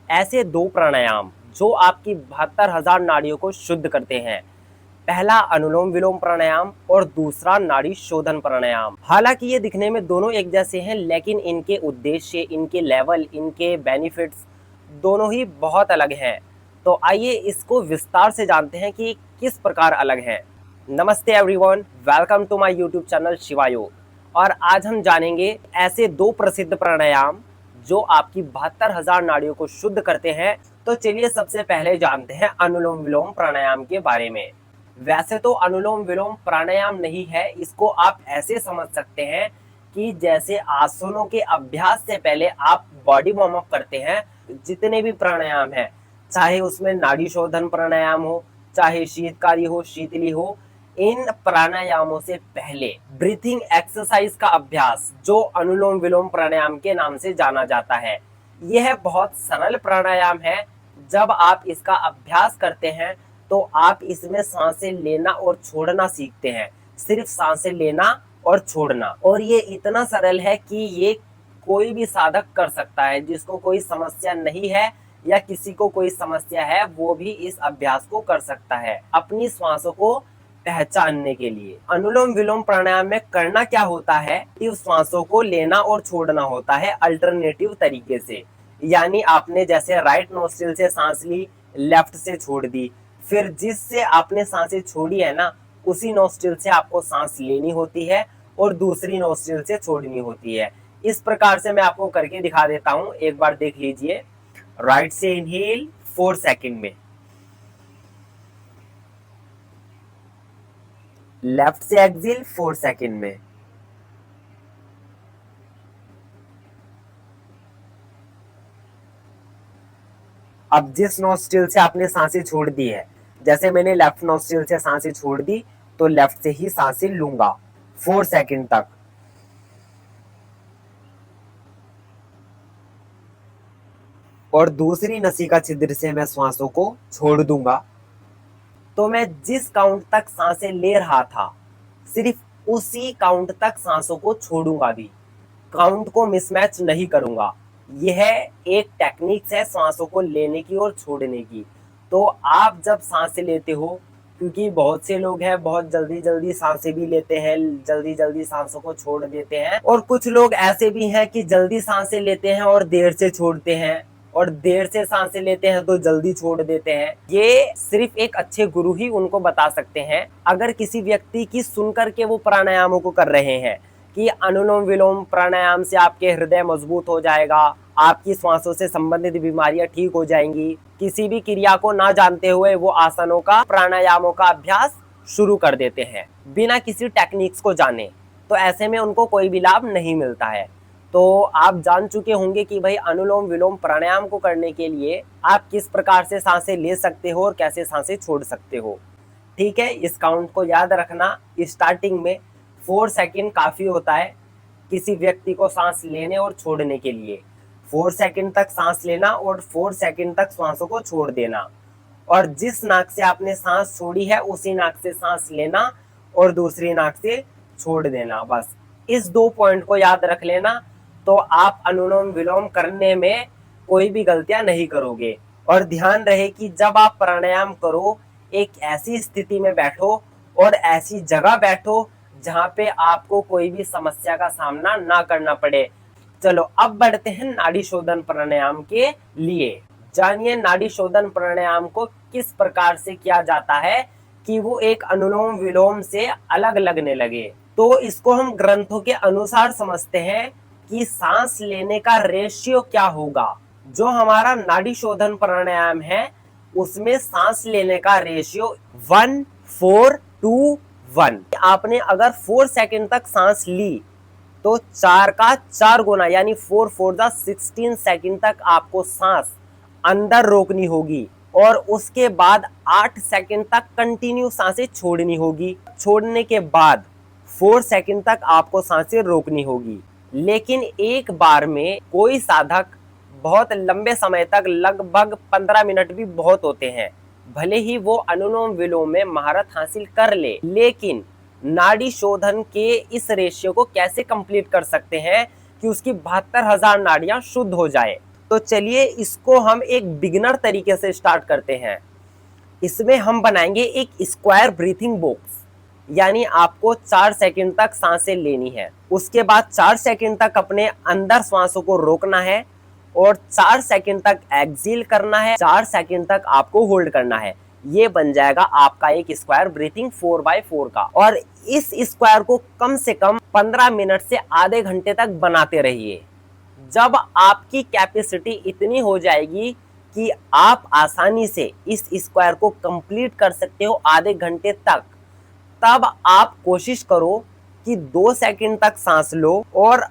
ऐसे दो प्राणायाम जो आपकी 72,000 नाड़ियों को शुद्ध करते हैं। पहला अनुलोम विलोम प्राणायाम और दूसरा नाड़ी शोधन प्राणायाम। हालांकि ये दिखने में दोनों एक जैसे हैं, लेकिन इनके उद्देश्य, इनके लेवल, इनके बेनिफिट्स दोनों ही बहुत अलग हैं। तो आइए इसको विस्तार से जानते हैं कि किस प्रकार अलग हैं। नमस्ते everyone, welcome to my YouTube channel Shivayog. और आज हम जानेंगे ऐसे दो प्रसिद्ध प्राणायाम जो आपकी 72,000 नाड़ियों को शुद्ध करते हैं। तो चलिए सबसे पहले जानते हैं अनुलोम विलोम प्राणायाम के बारे में। वैसे तो अनुलोम विलोम प्राणायाम नहीं है, इसको आप ऐसे समझ सकते हैं कि जैसे आसनों के अभ्यास से पहले आप बॉडी वार्म अप करते हैं। जितने भी प्राणायाम हैं, चाहे उसमें नाड़ी शोधन प्राणायाम हो, चाहे शीतकारी हो, शीतली हो, इन प्राणायामों से पहले ब्रीथिंग एक्सरसाइज का अभ्यास जो अनुलोम विलोम प्राणायाम के नाम से जाना जाता है। यह बहुत सरल प्राणायाम है। जब आप इसका अभ्यास करते हैं तो आप इसमें सांसें लेना और छोड़ना सीखते हैं। सिर्फ सांसें लेना और छोड़ना, और ये इतना सरल है कि ये कोई भी साधक कर सकता है। जिसको कोई समस्या नहीं है या किसी को कोई समस्या है, वो भी इस अभ्यास को कर सकता है अपनी श्वासों को पहचानने के लिए। अनुलोम विलोम प्राणायाम में करना क्या होता है, इस श्वासों को लेना और छोड़ना होता है अल्टरनेटिव तरीके से। यानी आपने जैसे राइट नोस्ट्रिल से सांस ली, लेफ्ट से छोड़ दी, फिर जिससे आपने सांसें छोड़ी है ना, उसी नोस्ट्रिल से आपको सांस लेनी होती है और दूसरी नोस्ट्रिल से छोड़नी होती है। इस प्रकार से मैं आपको करके दिखा देता हूं, एक बार देख लीजिए। राइट से इनहेल 4 सेकंड में, लेफ्ट से एक्सहेल 4 सेकंड में, अब जिस नोस्ट्रिल से आपने सांसें छोड़ दी है, जैसे मैंने लेफ्ट नोस्ट्रिल से सांसें छोड़ दी तो लेफ्ट से ही सांसें लूंगा 4 सेकंड तक। और दूसरी नसिका छिद्र से मैं श्वासों को छोड़ दूंगा। तो मैं जिस काउंट तक सांसें ले रहा था, सिर्फ उसी काउंट तक सांसों को छोड़ूंगा भी, काउंट को मिसमैच नहीं करूंगा। यह एक टेक्निक है सांसों को लेने की और छोड़ने की। तो आप जब सांसें लेते हो, क्योंकि बहुत से लोग हैं बहुत जल्दी जल्दी सांसें भी लेते हैं, जल्दी जल्दी सांसों को छोड़ देते हैं, और कुछ लोग ऐसे भी हैं कि जल्दी सांसें लेते हैं और देर से छोड़ते हैं, और देर से सांसें लेते हैं तो जल्दी छोड़ देते हैं। ये सिर्फ एक अच्छे गुरु ही उनको बता सकते हैं। अगर किसी व्यक्ति की सुनकर के वो प्राणायामों को कर रहे हैं कि अनुलोम विलोम प्राणायाम से आपके हृदय मजबूत हो जाएगा, आपकी श्वासों से संबंधित बीमारियां ठीक हो जाएंगी, किसी भी क्रिया को ना जानते हुए वो आसनों का, प्राणायामों का अभ्यास शुरू कर देते हैं बिना किसी टेक्निक्स को जाने, तो ऐसे में उनको कोई भी लाभ नहीं मिलता है। तो आप जान चुके होंगे कि भाई अनुलोम विलोम प्राणायाम को करने के लिए आप किस प्रकार से सांसें ले सकते हो और कैसे सांसें छोड़ सकते हो। ठीक है, इस काउंट को याद रखना। स्टार्टिंग में 4 सेकंड काफी होता है किसी व्यक्ति को सांस लेने और छोड़ने के लिए। 4 सेकंड तक सांस लेना और 4 सेकंड तक श्वासों को छोड़ देना, और जिस नाक से आपने सांस छोड़ी है उसी नाक से सांस लेना और दूसरी नाक से छोड़ देना। बस इस 2 पॉइंट को याद रख लेना, तो आप अनुलोम विलोम करने में कोई भी गलतियां नहीं करोगे। और ध्यान रहे कि जब आप प्राणायाम करो, एक ऐसी स्थिति में बैठो और ऐसी जगह बैठो जहां पे आपको कोई भी समस्या का सामना ना करना पड़े। चलो अब बढ़ते हैं नाड़ी शोधन प्राणायाम के लिए। जानिए नाड़ी शोधन प्राणायाम को किस प्रकार से किया जाता है कि वो एक अनुलोम विलोम से अलग लगने लगे। तो इसको हम ग्रंथों के अनुसार समझते हैं कि सांस लेने का रेशियो क्या होगा। जो हमारा नाड़ी शोधन प्राणायाम है उसमें सांस लेने का रेशियो 1-4-2-1। आपने अगर 4 सेकंड तक सांस ली तो 4 का 4 गुना यानी 4-4-16 सेकंड तक आपको सांस अंदर रोकनी होगी, और उसके बाद 8 सेकंड तक कंटिन्यू सांसें छोड़नी होगी। छोड़ने के बाद 4 सेकंड तक आपको सांसें रोकनी होगी। लेकिन एक बार में कोई साधक बहुत लंबे समय तक, लगभग 15 मिनट भी बहुत होते हैं, भले ही वो अनुलोम विलोम में महारत हासिल कर ले, लेकिन नाड़ी शोधन के इस रेशियो को कैसे कंप्लीट कर सकते हैं कि उसकी 72,000 नाड़ियां शुद्ध हो जाए। तो चलिए इसको हम एक बिगिनर तरीके से स्टार्ट करते हैं। इसमें हम बनाएंगे एक स्क्वायर ब्रीथिंग बॉक्स, यानी आपको 4 सेकंड तक सांसें लेनी है, उसके बाद 4 सेकंड तक अपने अंदर सांसों को रोकना है और 4 सेकंड तक एक्सहेल करना है, 4 सेकंड तक आपको होल्ड करना है। ये बन जाएगा आपका एक स्क्वायर ब्रीथिंग 4x4 का। और इस स्क्वायर को कम से कम 15 मिनट से आधे घंटे तक बनाते रहिए। जब आपकी कैपेसिटी इतनी हो जाएगी कि आप आसानी से इस स्क्वायर को कंप्लीट कर सकते हो आधे घंटे तक, तब आप कोशिश करो कि 2 सेकंड तक सांस लो और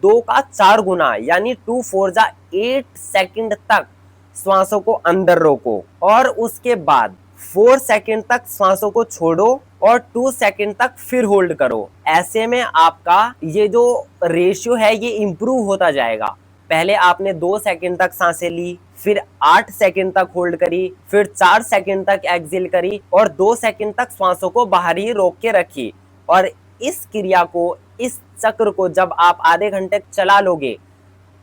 2 का 4 गुना यानी 2 4 जा 8 सेकंड तक श्वासों को अंदर रोको और उसके बाद 4 सेकंड तक श्वासों को छोड़ो और 2 सेकंड तक फिर होल्ड करो। ऐसे में आपका ये जो रेशियो है ये इंप्रूव होता जाएगा। पहले आपने 2 सेकंड तक सांसें ली, फिर 8 सेकंड तक होल्ड करी, फिर 4 सेकंड तक एक्सहेल करी और 2 सेकंड तक श्वासों को बाहर ही रोक के रखी। और इस क्रिया को, इस चक्र को जब आप आधे घंटे चला लोगे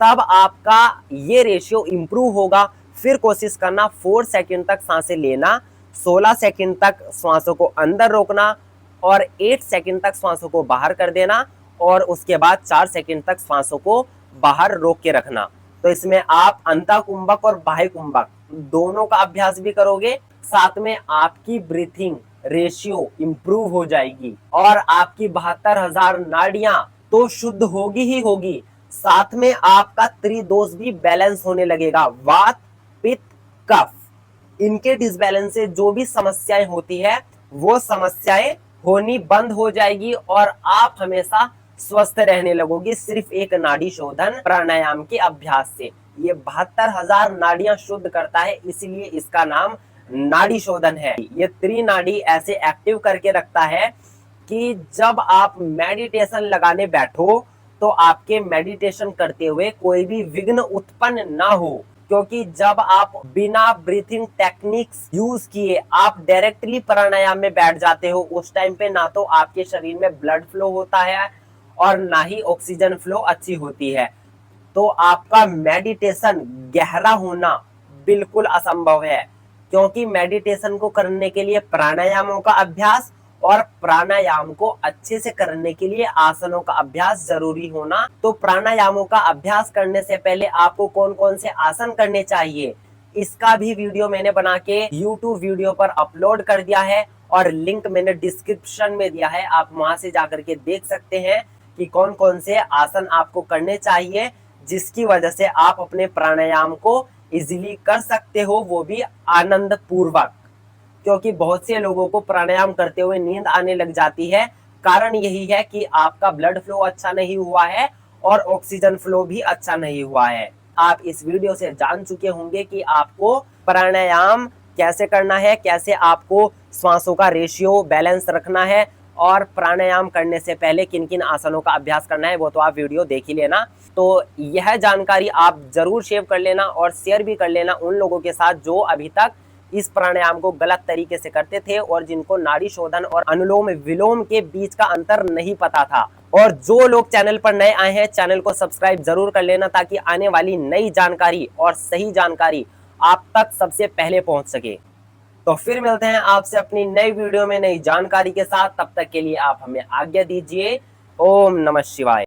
तब आपका ये रेशियो इंप्रूव होगा। फिर कोशिश करना 4 सेकंड तक सांसें लेना, 16 सेकंड तक श्वासों को अंदर रोकना और 8 सेकंड तक श्वासों को बाहर कर देना और उसके बाद 4 सेकंड तक श्वासों को बाहर रोक के रखना। तो इसमें आप अंतःकुंभक और बाह्य कुंभक दोनों का अभ्यास भी करोगे, साथ में आपकी ब्रीथिंग रेशियो इंप्रूव हो जाएगी और आपकी 72,000 नाड़ियां तो शुद्ध होगी ही होगी, साथ में आपका त्रिदोष भी बैलेंस होने लगेगा। वात, पित्त, कफ, इनके डिसबैलेंस से जो भी समस्याएं होती है वो समस्याएं होनी बंद हो जाएगी और आप हमेशा स्वस्थ रहने लगोगे सिर्फ एक नाड़ी शोधन प्राणायाम के अभ्यास से। ये 72,000 नाड़ियां शुद्ध करता है, इसलिए इसका नाम नाड़ी शोधन है। ये त्रिनाड़ी ऐसे एक्टिव करके रखता है कि जब आप मेडिटेशन लगाने बैठो तो आपके मेडिटेशन करते हुए कोई भी विघ्न उत्पन्न ना हो, क्योंकि जब आप बिना ब्रीथिंग टेक्निक्स यूज किए आप डायरेक्टली प्राणायाम में बैठ जाते हो, उस टाइम पे ना तो आपके शरीर में ब्लड फ्लो होता है और ना ही ऑक्सीजन फ्लो अच्छी होती है, तो आपका मेडिटेशन गहरा होना बिल्कुल असंभव है। क्योंकि मेडिटेशन को करने के लिए प्राणायामों का अभ्यास और प्राणायाम को अच्छे से करने के लिए आसनों का अभ्यास जरूरी होना। तो प्राणायामों का अभ्यास करने से पहले आपको कौन कौन से आसन करने चाहिए, इसका भी वीडियो मैंने बना के YouTube वीडियो पर अपलोड कर दिया है और लिंक मैंने डिस्क्रिप्शन में दिया है, आप वहां से जाकर के देख सकते हैं कि कौन कौन से आसन आपको करने चाहिए, जिसकी वजह से आप अपने प्राणायाम को इजीली कर सकते हो, वो भी आनंद पूर्वक। क्योंकि बहुत से लोगों को प्राणायाम करते हुए नींद आने लग जाती है, कारण यही है कि आपका ब्लड फ्लो अच्छा नहीं हुआ है और ऑक्सीजन फ्लो भी अच्छा नहीं हुआ है। आप इस वीडियो से जान चुके होंगे कि आपको प्राणायाम कैसे करना है, कैसे आपको श्वासों का रेशियो बैलेंस रखना है और प्राणायाम करने से पहले किन किन आसनों का अभ्यास करना है, वो तो आप वीडियो देख ही लेना। तो यह जानकारी आप जरूर सेव कर लेना और शेयर भी कर लेना उन लोगों के साथ जो अभी तक इस प्राणायाम को गलत तरीके से करते थे और जिनको नाड़ी शोधन और अनुलोम विलोम के बीच का अंतर नहीं पता था। और जो लोग चैनल पर नए आए हैं, चैनल को सब्सक्राइब जरूर कर लेना ताकि आने वाली नई जानकारी और सही जानकारी आप तक सबसे पहले पहुंच सके। तो फिर मिलते हैं आपसे अपनी नई वीडियो में नई जानकारी के साथ, तब तक के लिए आप हमें आज्ञा दीजिए। ओम नमः शिवाय।